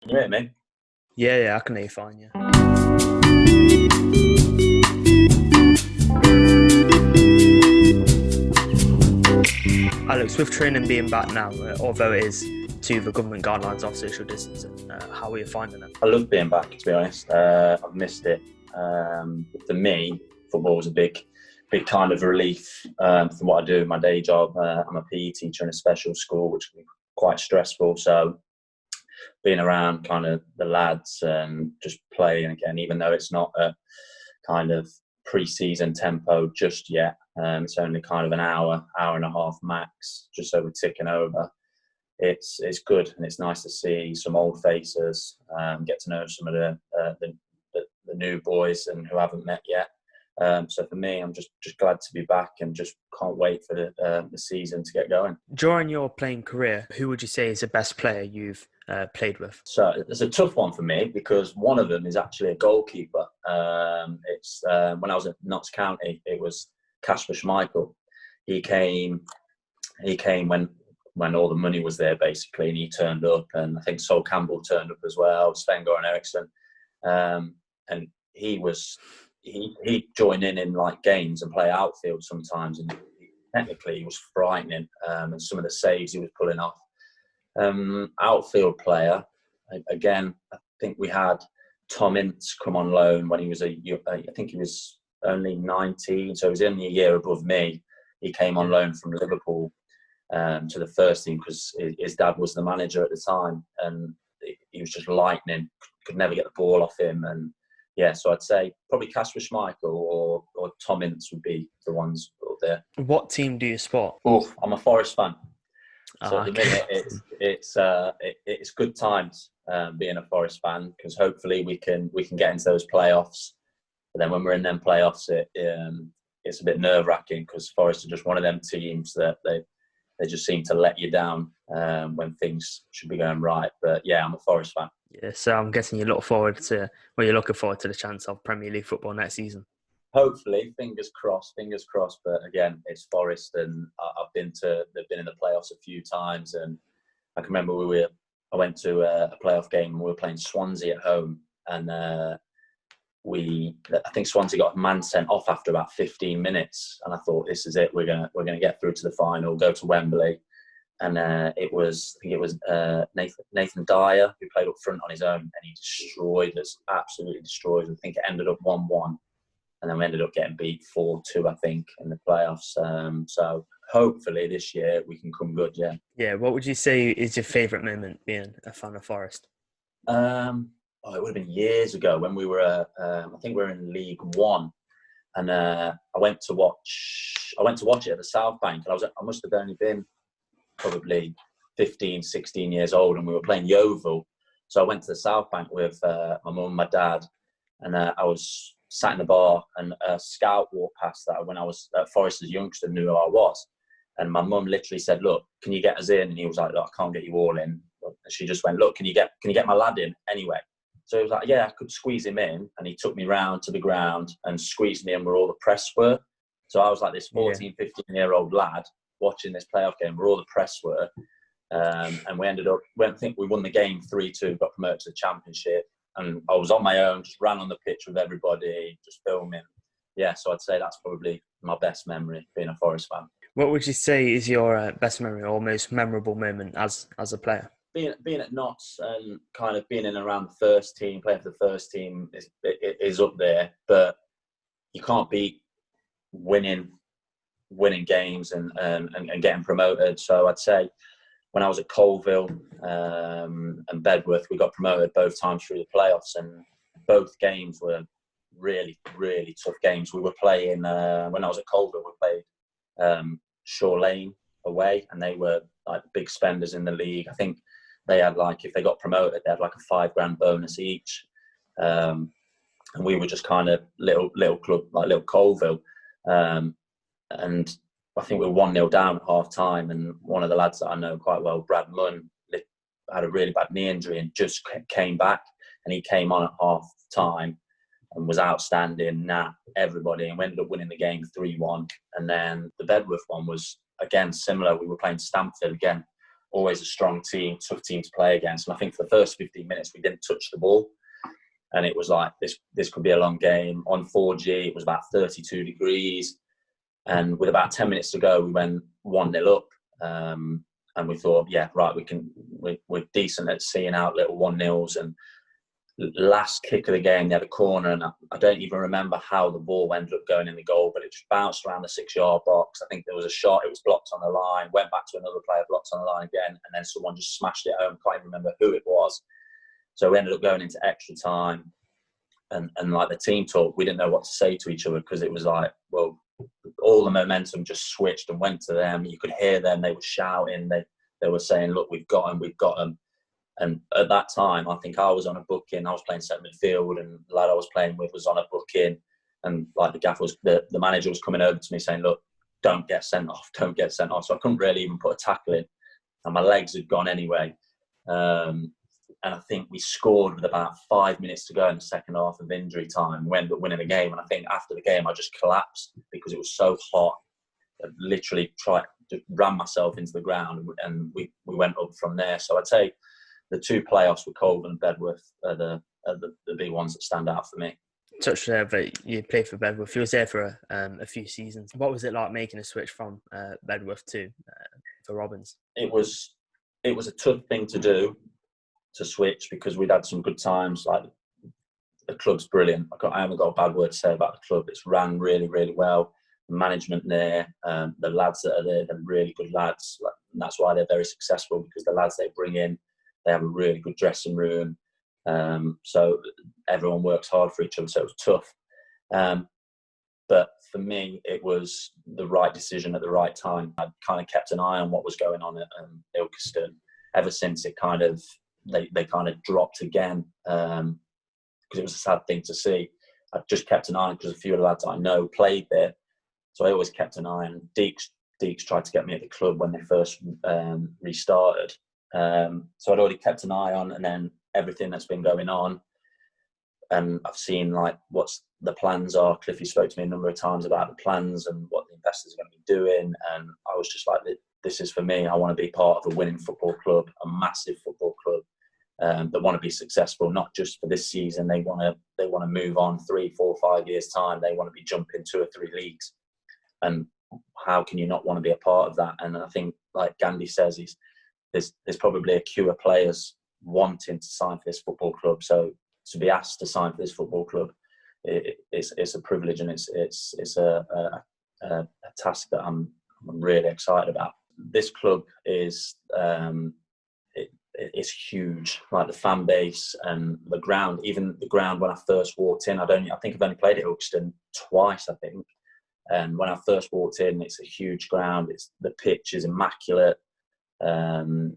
You hear me? Yeah, I can hear you fine, yeah. Alex, with training being back now, although it is to the government guidelines of social distancing, how are you finding it? I love being back, to be honest. I've missed it. For me, football was a big kind of relief from what I do in my day job. I'm a PE teacher in a special school, which can be quite stressful. So being around kind of the lads and just playing again, even though it's not a kind of pre-season tempo just yet. It's only kind of an hour and a half max, just so we're ticking over. It's good, and it's nice to see some old faces, get to know some of the new boys and who haven't met yet. So for me, I'm just glad to be back and just can't wait for the season to get going. During your playing career, who would you say is the best player you've played with? So it's a tough one for me because one of them is actually a goalkeeper. It's when I was at Notts County, it was Kasper Schmeichel. He came when all the money was there basically, and he turned up, and I think Sol Campbell turned up as well, Sven-Goran Eriksson, and he'd join in like games and play outfield sometimes, and technically he was frightening, and some of the saves he was pulling off. Outfield player, again, I think we had Tom Ince come on loan when he was I think he was only 19, so he was only a year above me. He came on loan from Liverpool to the first team because his dad was the manager at the time, and he was just lightning. Could never get the ball off him, and yeah, so I'd say probably Kasper Schmeichel or Tom Ince would be the ones up there. What team do you support? Oh, I'm a Forest fan. So at the Okay. minute, it's good times being a Forest fan because hopefully we can get into those playoffs. But then when we're in them playoffs, it's a bit nerve wracking because Forest are just one of them teams that they just seem to let you down when things should be going right. But yeah, I'm a Forest fan. Yeah, so I'm guessing you're you're looking forward to the chance of Premier League football next season. Hopefully, fingers crossed, fingers crossed. But again, it's Forest, and they've been in the playoffs a few times, and I can remember I went to a playoff game and we were playing Swansea at home, and I think Swansea got a man sent off after about 15 minutes, and I thought this is it. We're gonna get through to the final, go to Wembley, and I think it was Nathan Dyer who played up front on his own, and he destroyed us, absolutely destroyed us. I think it ended up 1-1. And then we ended up getting beat 4-2, I think, in the playoffs. So hopefully this year we can come good, yeah. Yeah, what would you say is your favourite moment being a fan of Forest? It would have been years ago when we were, I think we were in League One, and I went to watch it at the South Bank, and I must have only been probably 15, 16 years old, and we were playing Yeovil. So I went to the South Bank with my mum and my dad, and I was sat in the bar, and a scout walked past that when I was at Forest as a youngster, knew who I was. And my mum literally said, "Look, can you get us in?" And he was like, "Look, I can't get you all in." And she just went, "Look, can you get my lad in anyway?" So he was like, "Yeah, I could squeeze him in." And he took me round to the ground and squeezed me in where all the press were. So I was like this 14, 15-year-old lad watching this playoff game where all the press were. And we ended up, I think we won the game 3-2, got promoted to the Championship. And I was on my own, just ran on the pitch with everybody, just filming. Yeah, so I'd say that's probably my best memory, being a Forest fan. What would you say is your best memory or most memorable moment as a player? Being at Notts and kind of being in and around the first team, playing for the first team is up there. But you can't beat winning games and getting promoted. So I'd say when I was at Colville and Bedworth, we got promoted both times through the playoffs, and both games were really, really tough games. We were playing, when I was at Colville, we played Shore Lane away, and they were like big spenders in the league. I think they had if they got promoted, they had like a £5,000 bonus each. And we were just kind of little club, like little Colville. And I think we were 1-0 down at half time, and one of the lads that I know quite well, Brad Munn, had a really bad knee injury and just came back, and he came on at half time and was outstanding, everybody, and we ended up winning the game 3-1. And then the Bedworth one was, again, similar. We were playing Stamford again. always a strong team, tough team to play against. And I think for the first 15 minutes, we didn't touch the ball. And it was like, this could be a long game. On 4G, it was about 32 degrees. And with about 10 minutes to go, we went 1-0 up. And we thought, yeah, right, we're decent at seeing out little 1-0s. And last kick of the game, they had a corner, and I don't even remember how the ball ended up going in the goal, but it just bounced around the 6-yard box. I think there was a shot, it was blocked on the line, went back to another player, blocked on the line again, and then someone just smashed it home. Can't even remember who it was. So we ended up going into extra time, and like the team talk, we didn't know what to say to each other, because it was like, well, all the momentum just switched and went to them. You could hear them, they were shouting, they were saying, look, we've got them. And at that time, I think I was on a booking. I was playing centre midfield, and the lad I was playing with was on a booking. And like the manager was coming over to me saying, "Look, don't get sent off. So I couldn't really even put a tackle in, and my legs had gone anyway. And I think we scored with about 5 minutes to go in the second half of injury time. We ended up winning the game. And I think after the game, I just collapsed because it was so hot. I literally ran myself into the ground, and we went up from there. So I'd say the two playoffs with Colvin and Bedworth are the big ones that stand out for me. Touched there, but you played for Bedworth. You was there for a few seasons. What was it like making a switch from Bedworth to Robins? It was a tough thing to do, to switch, because we'd had some good times. Like, the club's brilliant. I haven't got a bad word to say about the club. It's ran really, really well. The management there, the lads that are there, they're really good lads. And that's why they're very successful, because the lads they bring in, they have a really good dressing room. So everyone works hard for each other. So it was tough. But for me, it was the right decision at the right time. I kind of kept an eye on what was going on at Ilkeston ever since it kind of they kind of dropped again, because it was a sad thing to see. I just kept an eye on, because a few of the lads I know played there, so I always kept an eye on. Deeks tried to get me at the club when they first restarted. So I'd already kept an eye on, and then everything that's been going on, and I've seen like what's the plans are. Cliffy spoke to me a number of times about the plans and what the investors are going to be doing, and I was just like, this is for me. I want to be part of a winning football club, a massive football club that want to be successful, not just for this season. They want to move on 3, 4, 5 years time. They want to be jumping 2 or 3 leagues, and how can you not want to be a part of that? And I think, like Gandhi says, there's probably a queue of players wanting to sign for this football club. So to be asked to sign for this football club, it's a privilege, and it's a task that I'm really excited about. This club is it's huge. Like the fan base and the ground, even the ground when I first walked in. I think I've only played at Ilkeston twice, I think. And when I first walked in, it's a huge ground. The pitch is immaculate. And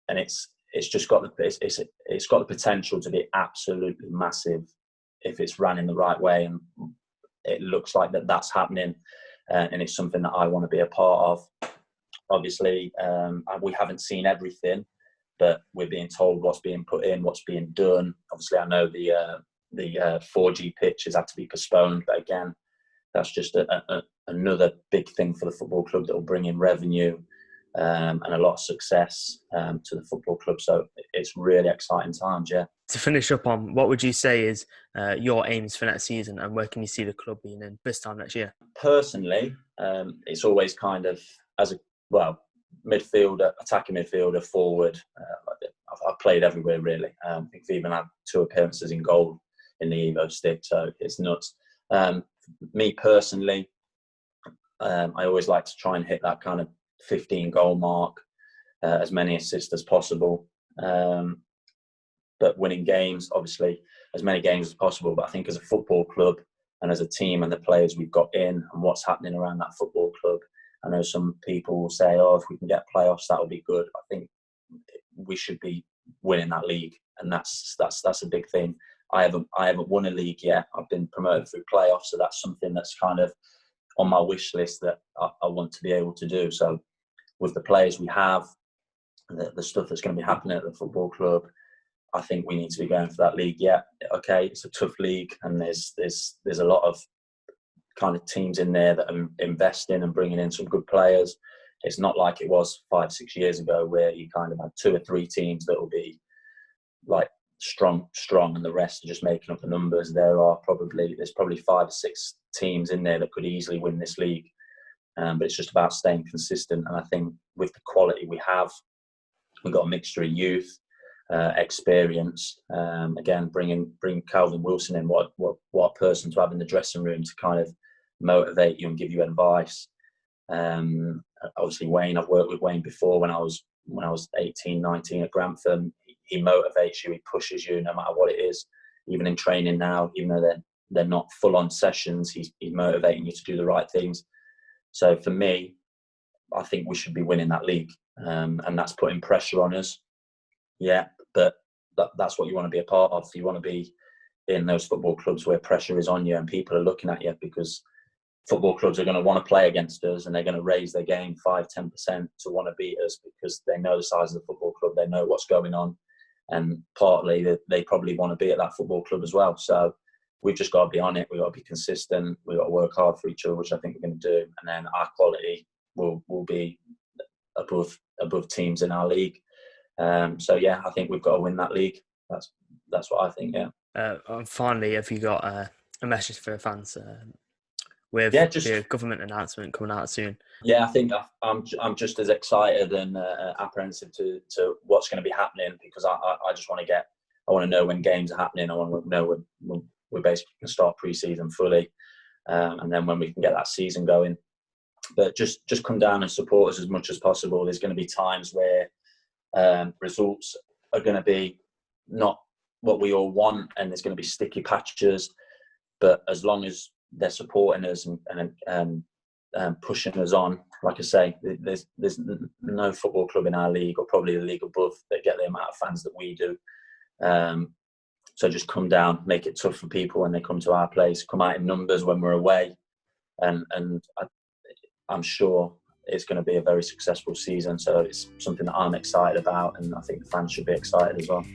it's just got it's got the potential to be absolutely massive if it's run in the right way, and it looks like that's happening, and it's something that I want to be a part of. Obviously, we haven't seen everything, but we're being told what's being put in, what's being done. Obviously, I know the 4G pitch has had to be postponed, but again, that's just another big thing for the football club that will bring in revenue. And a lot of success to the football club. So it's really exciting times, yeah. To finish up on, what would you say is your aims for next season, and where can you see the club being in this time next year? Personally, it's always kind of midfielder, attacking midfielder, forward. I've played everywhere, really. I think I've even had 2 appearances in goal in the Evo stick, so it's nuts. Me personally, I always like to try and hit that kind of 15 goal mark, as many assists as possible, but winning games, obviously as many games as possible. But I think as a football club and as a team and the players we've got in and what's happening around that football club, I know some people will say, if we can get playoffs, that'll be good. I think we should be winning that league, and that's a big thing. I haven't won a league yet. I've been promoted through playoffs, so that's something that's kind of on my wish list that I want to be able to do. So with the players we have, the stuff that's going to be happening at the football club, I think we need to be going for that league. Yeah, okay, it's a tough league, and there's a lot of kind of teams in there that are investing and bringing in some good players. It's not like it was 5-6 years ago, where you kind of had 2 or 3 teams that will be like strong, and the rest are just making up the numbers. There's probably 5 or 6 teams in there that could easily win this league, but it's just about staying consistent. And I think with the quality we have, we've got a mixture of youth, experience. Again, bring Calvin Wilson in. What a person to have in the dressing room to kind of motivate you and give you advice. Obviously Wayne, I've worked with Wayne before when I was 18, 19 at Grantham. He motivates you, he pushes you no matter what it is. Even in training now, even though they're not full on sessions, he's motivating you to do the right things. So for me, I think we should be winning that league, and that's putting pressure on us. Yeah, but that's what you want to be a part of. You want to be in those football clubs where pressure is on you and people are looking at you, because football clubs are going to want to play against us, and they're going to raise their game 5-10% to want to beat us, because they know the size of the football club, they know what's going on, and partly they probably want to be at that football club as well. So we've just got to be on it. We've got to be consistent. We've got to work hard for each other, which I think we're going to do, and then our quality will be above teams in our league. So yeah, I think we've got to win that league. That's what I think. Yeah. And finally, have you got a message for fans? With the government announcement coming out soon. Yeah, I think I'm just as excited and apprehensive to what's going to be happening, because I just want to know when games are happening. I want to know when we basically can start pre-season fully, and then when we can get that season going. But just come down and support us as much as possible. There's going to be times where results are going to be not what we all want, and there's going to be sticky patches. But as long as they're supporting us and pushing us on, like I say, there's no football club in our league, or probably the league above, that get the amount of fans that we do. So just come down, make it tough for people when they come to our place. Come out in numbers when we're away, and I'm sure it's going to be a very successful season. So it's something that I'm excited about, and I think the fans should be excited as well.